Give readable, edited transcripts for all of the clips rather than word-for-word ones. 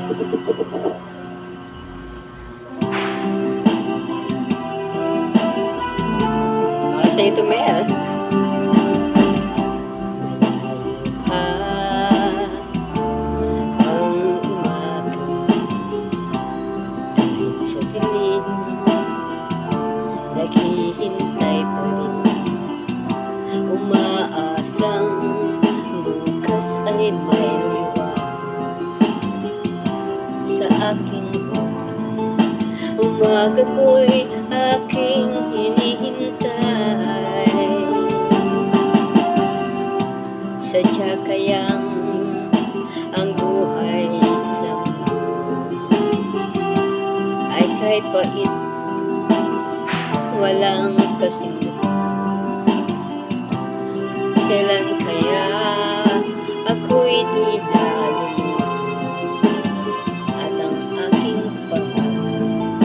Para sa ito, Mel. Naghihintay pa rin, umaasang bukas ay may liwanag sa aking buhay. Umaga ko'y aking hinihintay, sadya kayang ang buhay sa mundo ay kahit pait, walang kasinduhan. Kailan kaya ako'y di laluluhan at ang aking pangarap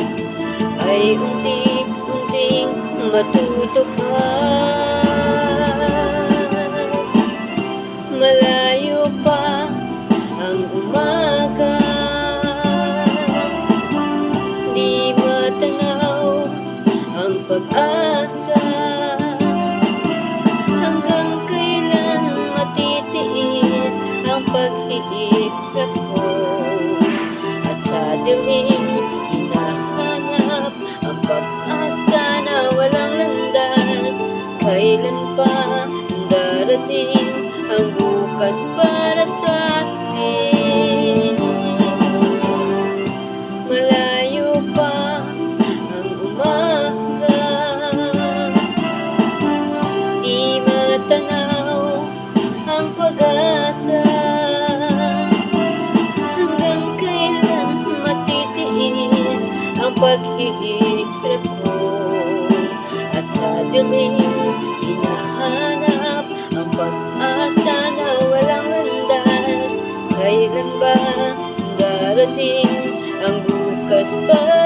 ay unti-unting matutupad. Malayo pa ang umaga, di matanaw ang pag-asa. Hanggang kailan matitiis ang paghihirap ko, at sa dilim hinahanap ang pag-asa na walang landas. Kailan pa darating ang bukas para sa akin? Malayo pa ang umaga, di matanaw ang pag-asa. Hanggang kailan matitiis ang paghihirap ko, at sa dilim hinahanap ang pag-asa na walang landas. Kailan ba darating ang bukas para